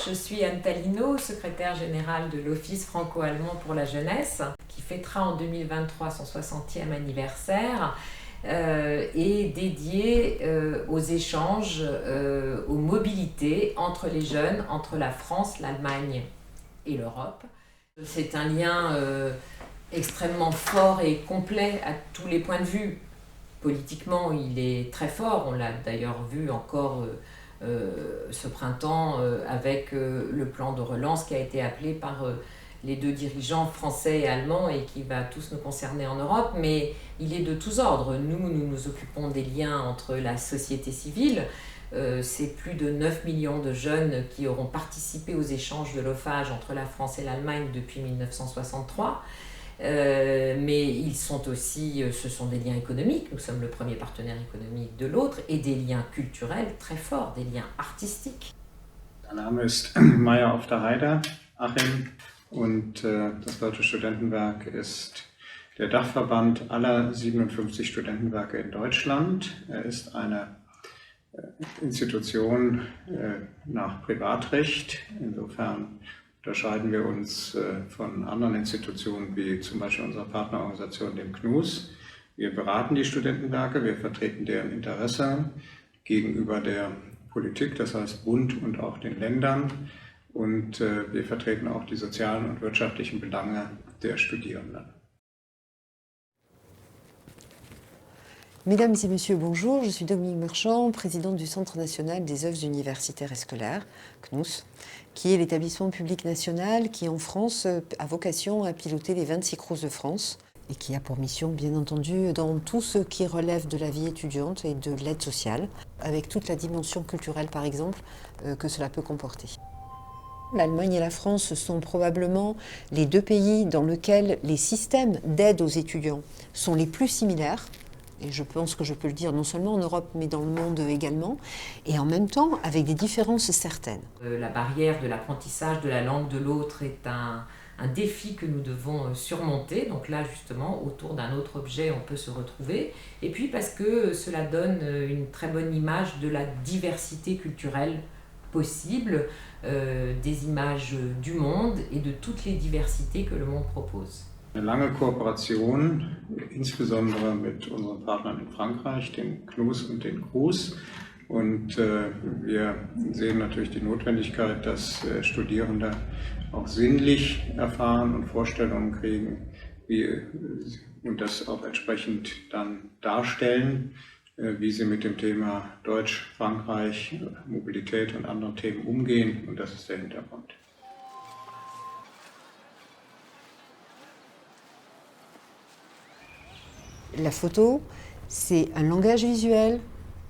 Je suis Anne Talino, secrétaire générale de l'Office franco-allemand pour la jeunesse, qui fêtera en 2023 son 60e anniversaire et dédié aux échanges, aux mobilités entre les jeunes, entre la France, l'Allemagne et l'Europe. C'est un lien extrêmement fort et complet à tous les points de vue. Politiquement, il est très fort, on l'a d'ailleurs vu encore ce printemps avec le plan de relance qui a été appelé par les deux dirigeants français et allemands et qui va tous nous concerner en Europe, mais il est de tous ordres. Nous nous occupons des liens entre la société civile. C'est plus de 9 millions de jeunes qui auront participé aux échanges de l'OFAGE entre la France et l'Allemagne depuis 1963. Mais ils sont aussi, ce sont des liens économiques, nous sommes le premier partenaire économique de l'autre, et des liens culturels très forts, des liens artistiques. Mein Name ist Meier auf der Heide, Achim, und das Deutsche Studentenwerk ist der Dachverband aller 57 Studentenwerke in Deutschland. Er ist eine Institution nach Privatrecht, insofern unterscheiden wir uns von anderen Institutionen wie zum Beispiel unserer Partnerorganisation, dem CNUS. Wir beraten die Studentenwerke, wir vertreten deren Interesse gegenüber der Politik, das heißt Bund und auch den Ländern. Und wir vertreten auch die sozialen und wirtschaftlichen Belange der Studierenden. Mesdames et messieurs, bonjour. Je suis Dominique Marchand, présidente du Centre national des œuvres universitaires et scolaires, CNUS, qui est l'établissement public national qui, en France, a vocation à piloter les 26 Crous de France et qui a pour mission, bien entendu, dans tout ce qui relève de la vie étudiante et de l'aide sociale, avec toute la dimension culturelle, par exemple, que cela peut comporter. L'Allemagne et la France sont probablement les deux pays dans lesquels les systèmes d'aide aux étudiants sont les plus similaires. Et je pense que je peux le dire non seulement en Europe, mais dans le monde également, et en même temps avec des différences certaines. La barrière de l'apprentissage de la langue de l'autre est un défi que nous devons surmonter. Donc là, justement, autour d'un autre objet, on peut se retrouver. Et puis parce que cela donne une très bonne image de la diversité culturelle possible, des images du monde et de toutes les diversités que le monde propose. Eine lange Kooperation, insbesondere mit unseren Partnern in Frankreich, den CNUS und den CRUS. Und wir sehen natürlich die Notwendigkeit, dass Studierende auch sinnlich erfahren und Vorstellungen kriegen, und das auch entsprechend dann darstellen, wie sie mit dem Thema Deutsch, Frankreich, Mobilität und anderen Themen umgehen. Und das ist der Hintergrund. La photo, c'est un langage visuel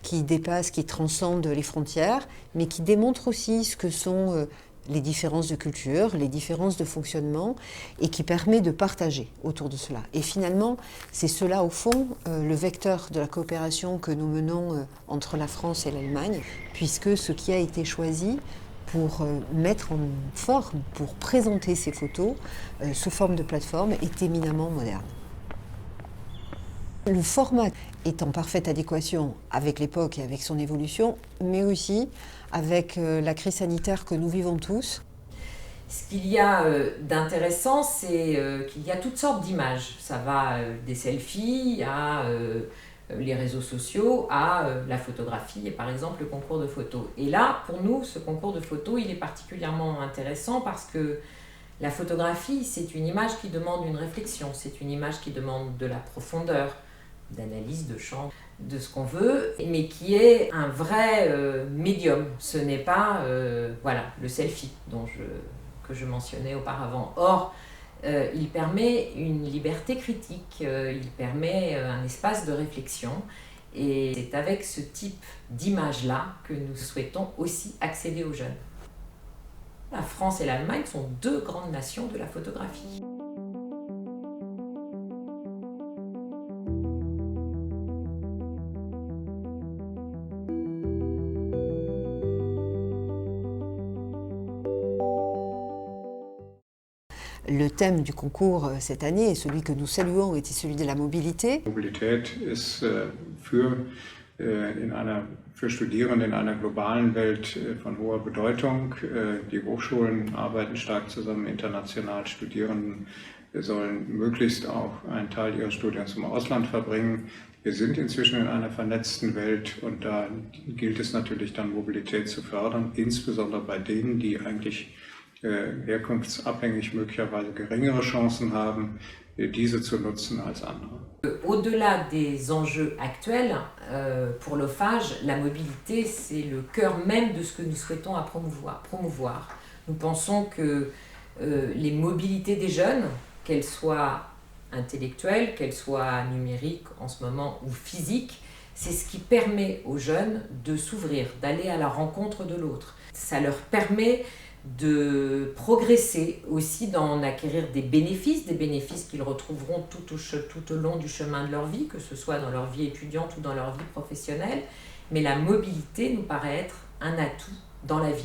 qui dépasse, qui transcende les frontières, mais qui démontre aussi ce que sont les différences de culture, les différences de fonctionnement, et qui permet de partager autour de cela. Et finalement, c'est cela, au fond, le vecteur de la coopération que nous menons entre la France et l'Allemagne, puisque ce qui a été choisi pour mettre en forme, pour présenter ces photos sous forme de plateforme, est éminemment moderne. Le format est en parfaite adéquation avec l'époque et avec son évolution, mais aussi avec la crise sanitaire que nous vivons tous. Ce qu'il y a d'intéressant, c'est qu'il y a toutes sortes d'images. Ça va des selfies à les réseaux sociaux, à la photographie et par exemple le concours de photos. Et là, pour nous, ce concours de photos, il est particulièrement intéressant parce que la photographie, c'est une image qui demande une réflexion, c'est une image qui demande de la profondeur, d'analyse, de champ, de ce qu'on veut, mais qui est un vrai médium. Ce n'est pas voilà, le selfie que je mentionnais auparavant. Or, il permet une liberté critique, il permet un espace de réflexion, et c'est avec ce type d'image-là que nous souhaitons aussi accéder aux jeunes. La France et l'Allemagne sont deux grandes nations de la photographie. Le thème du concours cette année, et celui que nous saluons, était celui de la mobilité. Mobilität ist für für Studierende in einer globalen Welt von hoher Bedeutung. Die Hochschulen arbeiten stark zusammen international. Studierenden sollen möglichst auch einen Teil ihres Studiums im Ausland verbringen. Wir sind inzwischen in einer vernetzten Welt und da gilt es natürlich dann, Mobilität zu fördern, insbesondere bei denen, die eigentlich herkunftsabhängig möglicherweise geringere Chancen haben, diese zu nutzen als andere. Au-delà des enjeux actuels, pour l'OFAGE, la mobilité, c'est le cœur même de ce que nous souhaitons à promouvoir. Nous pensons que les mobilités des jeunes, qu'elles soient intellectuelles, qu'elles soient numériques en ce moment ou physiques, c'est ce qui permet aux jeunes de s'ouvrir, d'aller à la rencontre de l'autre. Ça leur permet de progresser aussi dans acquérir des bénéfices qu'ils retrouveront tout au long du chemin de leur vie, que ce soit dans leur vie étudiante ou dans leur vie professionnelle. Mais la mobilité nous paraît être un atout dans la vie.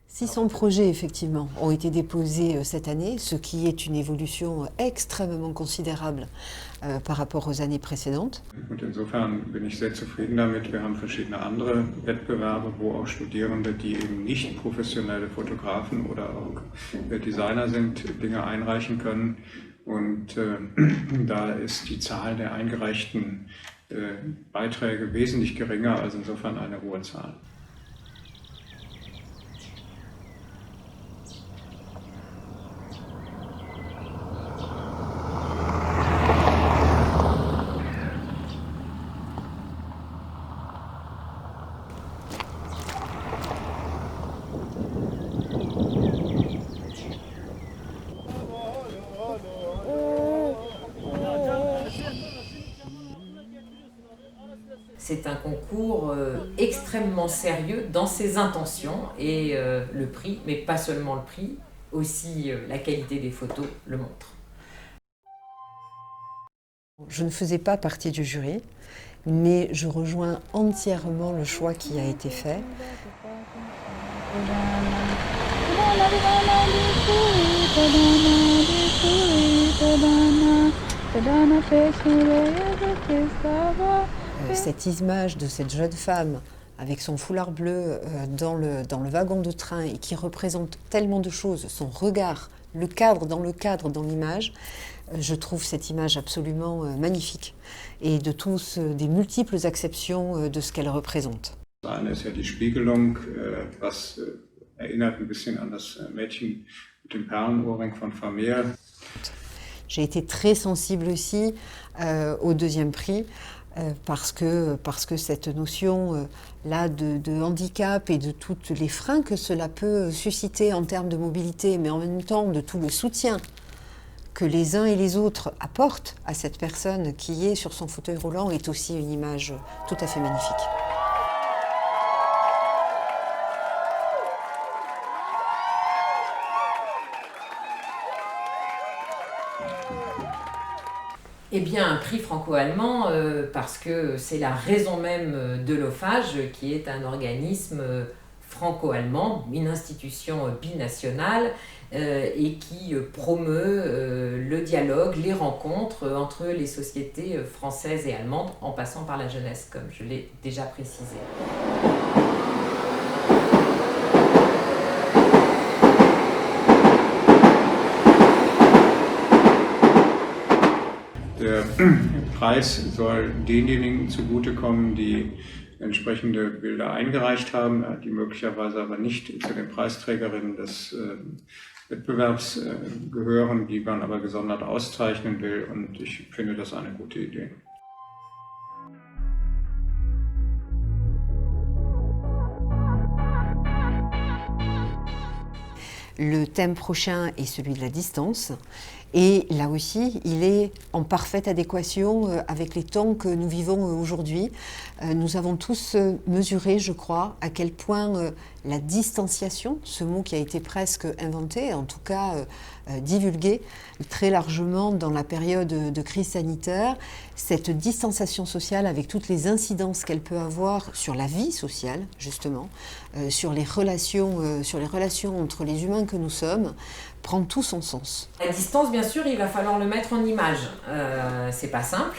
« 600 projets, effectivement, ont été déposés cette année, ce qui est une évolution extrêmement considérable par rapport aux années précédentes. Und insofern bin ich sehr zufrieden damit. Wir haben verschiedene andere Wettbewerbe, wo auch Studierende, die eben nicht professionelle Fotografen oder auch Designer sind, Dinge einreichen können. Und da ist die Zahl der eingereichten Beiträge wesentlich geringer, also insofern eine hohe Zahl. C'est un concours extrêmement sérieux dans ses intentions et le prix, mais pas seulement le prix, aussi la qualité des photos le montre. Je ne faisais pas partie du jury, mais je rejoins entièrement le choix qui a été fait. Cette image de cette jeune femme avec son foulard bleu dans le wagon de train et qui représente tellement de choses, son regard, le cadre dans l'image, je trouve cette image absolument magnifique et de des multiples acceptions de ce qu'elle représente. Das eine ist ja die Spiegelung, was erinnert ein bisschen an das Mädchen mit dem Perlenohrring von Vermeer. J'ai été très sensible aussi au deuxième prix parce que cette notion là de handicap et de tous les freins que cela peut susciter en termes de mobilité, mais en même temps de tout le soutien que les uns et les autres apportent à cette personne qui est sur son fauteuil roulant est aussi une image tout à fait magnifique. Eh bien, un prix franco-allemand parce que c'est la raison même de l'OFAGE, qui est un organisme franco-allemand, une institution binationale et qui promeut le dialogue, les rencontres entre les sociétés françaises et allemandes en passant par la jeunesse, comme je l'ai déjà précisé. Der Preis soll denjenigen zugutekommen, die entsprechende Bilder eingereicht haben, die möglicherweise aber nicht zu den Preisträgerinnen des Wettbewerbs gehören, die man aber gesondert auszeichnen will, und ich finde das eine gute Idée. Le thème prochain est celui de la distance Et là aussi, il est en parfaite adéquation avec les temps que nous vivons aujourd'hui. Nous avons tous mesuré, je crois, à quel point la distanciation, ce mot qui a été presque inventé, en tout cas divulgué très largement dans la période de crise sanitaire, cette distanciation sociale avec toutes les incidences qu'elle peut avoir sur la vie sociale, justement, sur les relations entre les humains que nous sommes, prend tout son sens. À distance, bien sûr, il va falloir le mettre en image. C'est pas simple.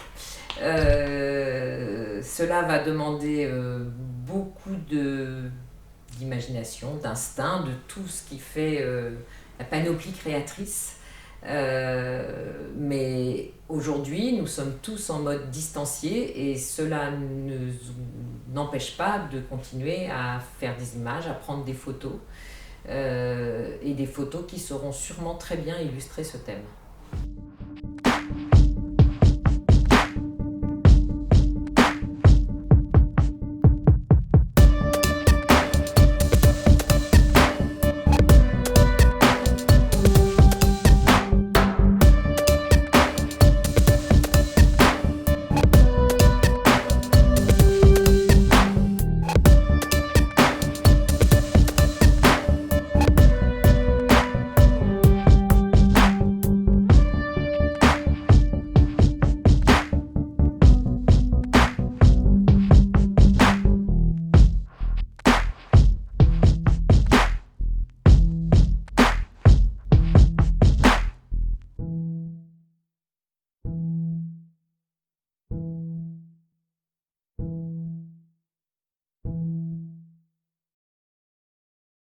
Cela va demander beaucoup d'imagination, d'instinct, de tout ce qui fait la panoplie créatrice. Mais aujourd'hui, nous sommes tous en mode distancié et cela ne n'empêche pas de continuer à faire des images, à prendre des photos et des photos qui sauront sûrement très bien illustrer ce thème.